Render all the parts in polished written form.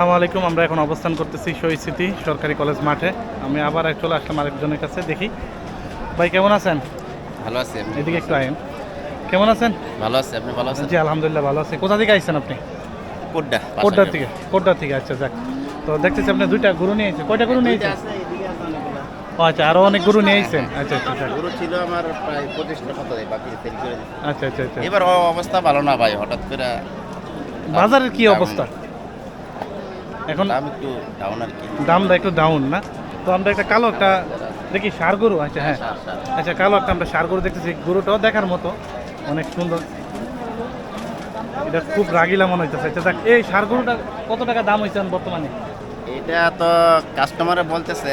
আসসালামু আলাইকুম। আমরা এখন অবস্থান করতেছি শহীদ স্মৃতি সরকারি কলেজ মাঠে। আমি আবার চলে আসলাম আরেকজনের কাছে, দেখি ভাই কেমন আছেন? ভালো আছি। এদিকে একটু আইন। কেমন আছেন? ভালো আছি, আপনি ভালো আছেন? জি আলহামদুলিল্লাহ ভালো আছি। কোথা থেকে আইছেন আপনি? কোড্ডা। কোট্টা থেকে। আচ্ছা যাক, তো দেখতেছি আপনি দুইটা গরু নিয়েছেন। কয়টা গরু নিয়েছেন? ও আচ্ছা, আরো অনেক গরু নিয়েছেন। আচ্ছা আচ্ছা আচ্ছা গরু ছিল আমার প্রায় 25টা মতো, বাকি সেল করে দিচ্ছি। আচ্ছা আচ্ছা আচ্ছা। এবার অবস্থা ভালো না ভাই, হঠাৎ করে বাজারের কি অবস্থা এখন? দাম একটু ডাউন আর কি। দামটা একটু ডাউন না? তো আমরা একটা কালো একটা দেখি ষাঁড় গরু। আচ্ছা হ্যাঁ, আচ্ছা কালো একটা আমরা ষাঁড় গরু দেখতেছি। গরুটাও দেখার মতো, অনেক সুন্দর। এটা খুব রাগিলা মনে হইতেছে। আচ্ছা দেখ, এই ষাঁড় গরুটা কত টাকা দাম হয়েছে বর্তমানে? এটা তো কাস্টমারে বলতেছে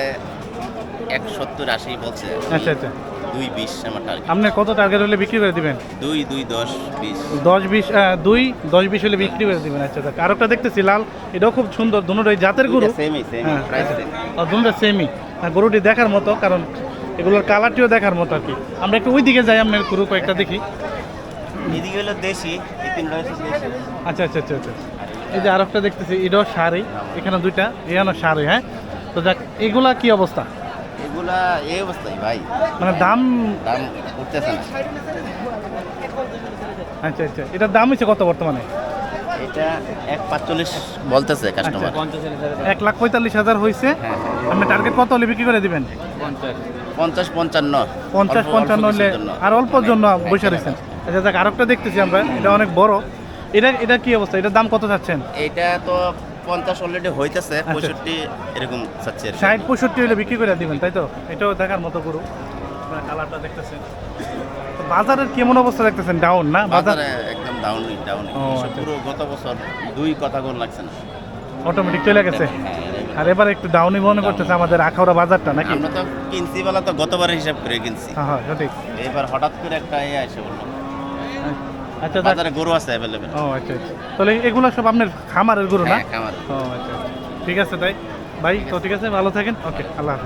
170-80 বলছে। আচ্ছা আচ্ছা, 2-20 আমার টার্গেট। আপনি কত টার্গেট হলে বিক্রি করে দিবেন? 2-10-20। 10-20, 2-10-20 হলে বিক্রি করে দিবেন। আচ্ছা দেখ, আর একটা দেখতেছি লাল, এটাও খুব সুন্দর। দুটোই জাতের গরু। সেমই হ্যাঁ প্রাইস। দুটো সেমই। গরুটি দেখার মতো, কারণ এগুলোর কালারটিও দেখার মতো আর কি। আমরা একটু ওই দিকে যাই, আপনার গরু কয়েকটা দেখি। এদিকে হলো দেশি, এই তিনটা হচ্ছে দেশি। আচ্ছা আচ্ছা আচ্ছা আচ্ছা, এই যে আরেকটা দেখতেছি, এটাও শাড়ি। এখানে দুইটা, এখানে শাড়ি। হ্যাঁ, তো যাক, এগুলা কি অবস্থা? এগুলা এই অবস্থায় ভাই, মানে দাম দাম উঠতেছে না। আচ্ছা আচ্ছা, এটার দাম হচ্ছে কত বর্তমানে? এটা 1.45 বলতেছে কাস্টমার। 1,45,000 হয়েছে। হ্যাঁ আপনি টার্গেট কত হলে বিক্রি করে দিবেন? 50-55। 50-55 হলে আর অল্পর জন্য বসে রয়েছেন। আচ্ছা দেখ, আরেকটা দেখতেছি আমরা, এটা অনেক বড়। এটা কি অবস্থা? এটার দাম কত চাচ্ছেন? এইটা তো 50 অলরেডি হইতেছে, 65 এরকম চাচ্ছে আর কি। 60-65 হলে বিক্রি করে দিবেন, তাই তো? এটাও দেখার মতো গরু। আপনারা কালারটা দেখতেছেন। তো বাজারের কেমন অবস্থা দেখতেছেন? ডাউন না বাজার? বাজারে একদম ডাউনই। ও, আচ্ছা। পুরো গত বছর 2 কথা কোন লাগছে না। অটোমেটিক চলে গেছে। আর এবার একটু ডাউনই মনে করতেছে আমাদের আখাউড়া বাজারটা, নাকি? আমরা তো কিনছি বলা তো গতবারের হিসাব করে কিনছি। হ্যাঁ হ্যাঁ সঠিক। এবার হঠাৎ করে একটা আসে বললো আচ্ছা দেখ, বাজারে গরু আছে অ্যাভেলেবেল। ও আচ্ছা আচ্ছা, তাহলে এগুলো সব আপনার খামারের গরু না? হ্যাঁ, খামার। ও আচ্ছা আচ্ছা, ঠিক আছে তাই ভাই। তো ঠিক আছে, ভালো থাকেন। ওকে, আল্লাহ হাফেজ।